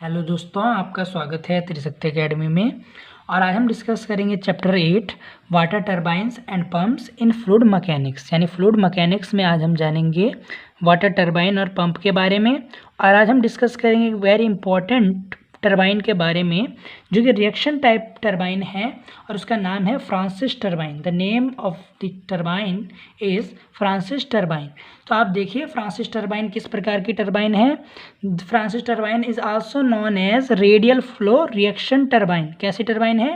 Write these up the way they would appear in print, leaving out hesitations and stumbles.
Hello दोस्तों, आपका स्वागत है त्रिशक्ति एकेडमी में। और आज हम डिस्कस करेंगे chapter 8 water turbines and pumps in fluid mechanics. यानी फ्लूइड मैकेनिक्स में आज हम जानेंगे वाटर टरबाइन और पंप के बारे में। और आज हम डिस्कस करेंगे वेरी इंपॉर्टेंट टरबाइन के बारे में जो कि रिएक्शन टाइप टरबाइन है और उसका नाम है Francis turbine. The name of the turbine is Francis turbine. तो आप देखिए फ्रांसिस टरबाइन किस प्रकार की टरबाइन है। Francis turbine is also known as radial flow reaction turbine. कैसी टरबाइन है?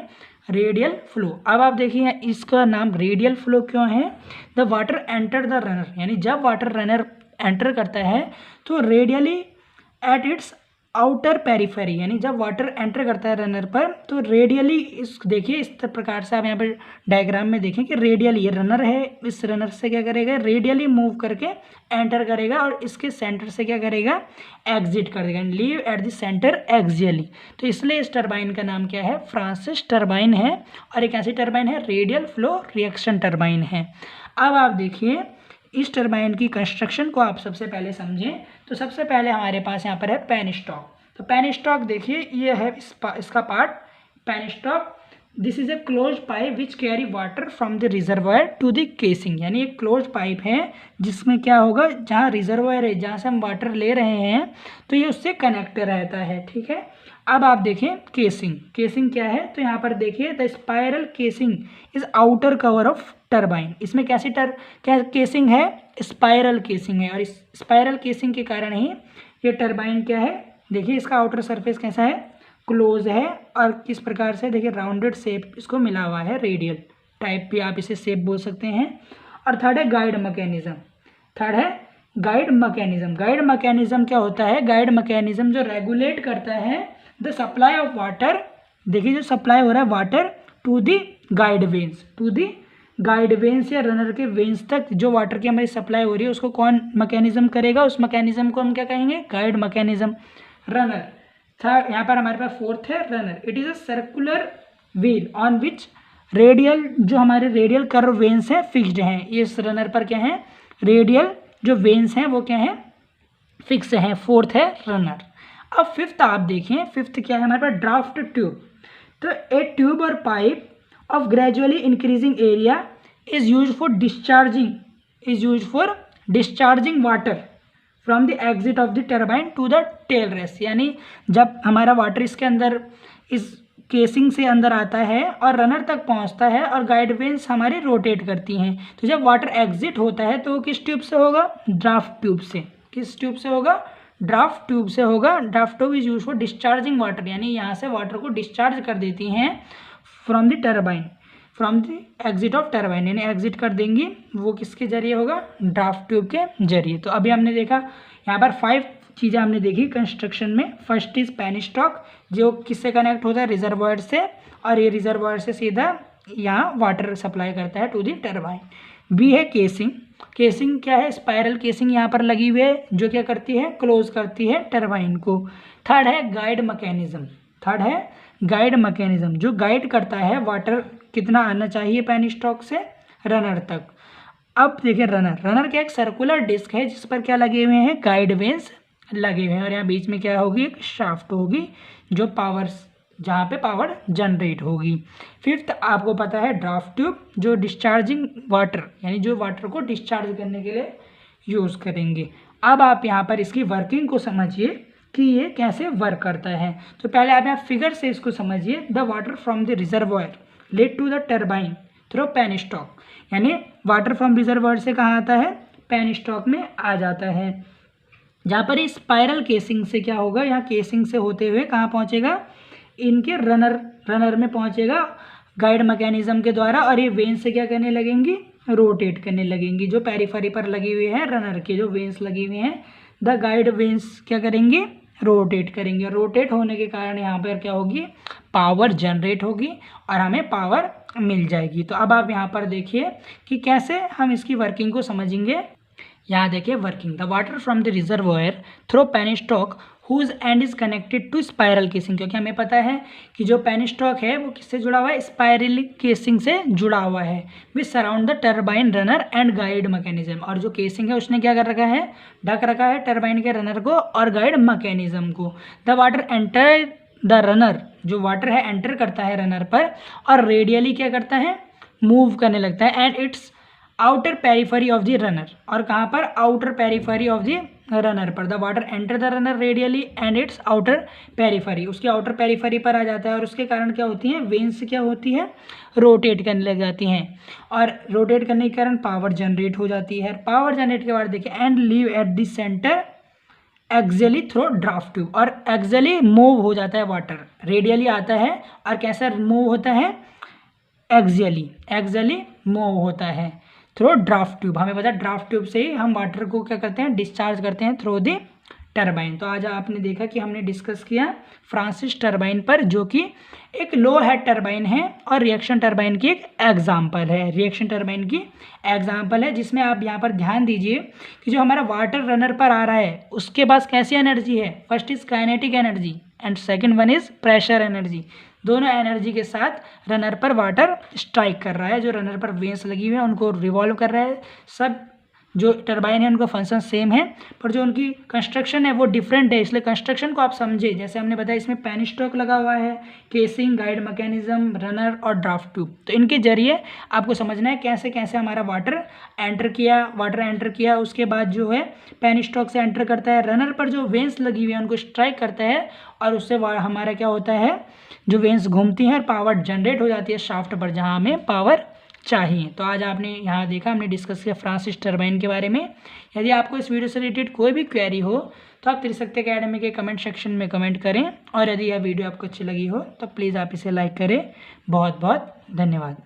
Radial flow. अब आप देखिए इसका नाम रेडियल फ्लो क्यों है? The water enter the runner, यानी जब वाटर रनर एंटर करता है तो radially at its outer periphery, यानी जब वाटर एंटर करता है रनर पर तो रेडियली इस देखिए इस प्रकार से आप यहाँ पर डायग्राम में देखें कि रेडियली ये रनर है, इस रनर से क्या करेगा? रेडियली मूव करके एंटर करेगा और इसके सेंटर से क्या करेगा? एग्जिट कर देगा, leave at the centre axially. तो इसलिए इस टरबाइन का नाम क्या है? फ्रांसिस टरबाइन है। और एक ऐसी टरबाइन है रेडियल फ्लो रिएक्शन टरबाइन है। अब आप देखिए इस टरबाइन की कंस्ट्रक्शन को आप सबसे पहले समझें तो सबसे पहले हमारे पास यहाँ पर है पेन स्टॉक। तो पेन स्टॉक देखिए ये है इसका part penstock. This is a close pipe which carry water from the reservoir to the casing, यानी एक क्लोज पाइप है जिसमें क्या होगा, जहाँ रिजर्वायर है जहाँ से हम वाटर ले रहे हैं तो ये उससे कनेक्ट रहता है। ठीक है। अब आप देखें केसिंग। केसिंग क्या है? तो यहाँ पर देखिए the spiral casing is outer cover of turbine. इसमें कैसी क्या केसिंग है? स्पाइरल केसिंग है। और इस स्पाइरल केसिंग के कारण ही ये टरबाइन क्या है, देखिए इसका आउटर सरफेस कैसा है? क्लोज है। और किस प्रकार से देखिए राउंडेड शेप इसको मिला हुआ है, रेडियल टाइप भी आप इसे शेप बोल सकते हैं। और थर्ड है गाइड मैकेनिज्म। थर्ड है गाइड मैकेनिज्म। गाइड मैकेनिज्म क्या होता है? गाइड मैकेनिज्म जो रेगुलेट करता है द सप्लाई ऑफ वाटर, देखिए जो सप्लाई हो रहा है water to the guide vanes, to the guide vanes या रनर के वेन्स तक जो वाटर की हमारी सप्लाई हो रही है उसको कौन मैकेनिज्म करेगा? उस मैकेनिज्म को हम क्या कहेंगे? Guide mechanism. रनर थर्ड, यहाँ पर हमारे पास फोर्थ है runner. It is a circular wheel on which radial, जो हमारे रेडियल कर्व वेन्स हैं फिक्स्ड हैं। इस रनर पर क्या है? रेडियल जो वेन्स हैं वो क्या है? फिक्स है। फोर्थ है रनर। अब फिफ्थ आप देखें, फिफ्थ क्या है हमारे पास? Draft tube. तो ए ट्यूब और pipe of gradually increasing area is used for discharging water from the exit of the turbine to the tail race। यानी जब हमारा वाटर इसके अंदर इस केसिंग से अंदर आता है और रनर तक पहुंचता है और गाइड वेन्स हमारी रोटेट करती हैं, तो जब वाटर एग्जिट होता है तो वो किस ट्यूब से होगा? ड्राफ्ट ट्यूब से। किस ट्यूब से होगा? ड्राफ्ट ट्यूब से होगा। Draft tube is use for discharging water, यानी यहाँ से वाटर को डिस्चार्ज कर देती हैं from the turbine, from the exit of turbine, यानी एग्जिट कर देंगी वो किसके जरिए होगा? ड्राफ्ट ट्यूब के जरिए। तो अभी हमने देखा यहाँ पर 5 चीज़ें हमने देखी कंस्ट्रक्शन में। फर्स्ट इज पेन स्टॉक जो किससे कनेक्ट होता है? रिजर्वायर से, और ये रिजर्वायर से सीधा यहाँ वाटर सप्लाई करता है टू दी टरबाइन। बी है केसिंग। केसिंग क्या है? स्पाइरल केसिंग यहाँ पर लगी हुई है जो क्या करती है? क्लोज करती है टरबाइन को। थर्ड है गाइड मैकेनिज्म। थर्ड है गाइड मैकेनिज्म जो गाइड करता है वाटर कितना आना चाहिए पेन स्टॉक से रनर तक। अब देखिए रनर, रनर क्या एक सर्कुलर डिस्क है जिस पर क्या लगे हुए हैं? गाइड वेन्स लगे हुए हैं। और यहाँ बीच में क्या होगी? एक शाफ्ट होगी जो पावर, जहाँ पे पावर जनरेट होगी। फिफ्थ आपको पता है ड्राफ्ट ट्यूब जो डिस्चार्जिंग वाटर, यानी जो वाटर को डिस्चार्ज करने के लिए यूज़ करेंगे। अब आप यहाँ पर इसकी वर्किंग को समझिए कि ये कैसे वर्क करता है। तो पहले आप यहाँ फिगर से इसको समझिए। The water from the reservoir led to the turbine through penstock, यानी वाटर फ्रॉम रिजर्वायर से कहाँ आता है? पेन स्टॉक में आ जाता है। जहाँ पर ये स्पाइरल केसिंग से क्या होगा? यहाँ केसिंग से होते हुए कहाँ पहुँचेगा? इनके रनर में पहुँचेगा गाइड मैकेनिज्म के द्वारा। और ये वेन्स से क्या करने लगेंगी? रोटेट करने लगेंगी। जो पेरिफेरी पर लगी हुई है रनर के जो वेन्स लगी हुई हैं, द गाइड वेन्स क्या करेंगे? रोटेट करेंगे। रोटेट होने के कारण यहाँ पर क्या होगी? पावर जनरेट होगी और हमें पावर मिल जाएगी। तो अब आप यहाँ पर देखिए कि कैसे हम इसकी वर्किंग को समझेंगे। यहाँ देखिए working the water from the reservoir through penstock whose end is connected to spiral casing, क्योंकि हमें पता है कि जो पेनिस्टॉक है वो किससे जुड़ा हुआ है, स्पायरल केसिंग से जुड़ा हुआ है, which surround the turbine runner and guide mechanism. और जो केसिंग है उसने क्या कर रखा है, ढक रखा है टरबाइन के रनर को और गाइड मैकेनिज्म को। The water enter the runner, जो वाटर है एंटर करता है रनर पर और रेडियली क्या करता है, मूव करने लगता है, and its outer periphery of the runner, और कहाँ पर, outer periphery of the runner पर। The water enter the runner radially and its outer periphery, उसके आउटर पेरिफेरी पर आ जाता है और उसके कारण क्या होती है, वेन्स क्या होती है, रोटेट करने लग जाती हैं, और रोटेट करने के कारण पावर जनरेट हो जाती है। पावर जनरेट के बाद देखिए and leave at the centre axially through draft tube, और एक्सेली मूव हो जाता है वाटर, रेडियली आता है और कैसा मूव होता है, एक्सेली मूव होता है थ्रो ड्राफ्ट ट्यूब। हमें पता है ड्राफ्ट ट्यूब से ही हम वाटर को क्या करते हैं, डिस्चार्ज करते हैं थ्रू दी टरबाइन। तो आज आपने देखा कि हमने डिस्कस किया फ्रांसिस टरबाइन पर, जो कि एक लो हेड टरबाइन है और रिएक्शन टरबाइन की एक एग्जाम्पल है, रिएक्शन टरबाइन की एग्जाम्पल है, जिसमें आप यहाँ पर ध्यान दीजिए कि जो हमारा वाटर रनर पर आ रहा है उसके पास कैसी एनर्जी है, first is kinetic energy and second one is pressure energy. दोनों एनर्जी के साथ रनर पर वाटर स्ट्राइक कर रहा है, जो रनर पर वेन्स लगी हुई है उनको रिवॉल्व कर रहा है। सब जो टरबाइन है उनका फंक्शन सेम है, पर जो उनकी कंस्ट्रक्शन है वो डिफरेंट है, इसलिए कंस्ट्रक्शन को आप समझे। जैसे हमने बताया इसमें पेनिस्टॉक लगा हुआ है, केसिंग, गाइड मैकेनिज्म, रनर और ड्राफ्ट ट्यूब, तो इनके जरिए आपको समझना है कैसे कैसे हमारा वाटर एंटर किया, उसके बाद जो है पेनिस्टॉक से एंटर करता है, रनर पर जो वेन्स लगी हुई है उनको स्ट्राइक करता है और उससे हमारा क्या होता है, जो वेन्स घूमती हैं और पावर जनरेट हो जाती है शाफ्ट पर जहाँ हमें पावर चाहिए। तो आज आपने यहाँ देखा, हमने डिस्कस किया फ्रांसिस टरबाइन के बारे में। यदि आपको इस वीडियो से रिलेटेड कोई भी क्वेरी हो तो आप त्रिशक्ति एकेडमी के कमेंट सेक्शन में कमेंट करें, और यदि यह वीडियो आपको अच्छी लगी हो तो प्लीज़ आप इसे लाइक करें। बहुत बहुत धन्यवाद।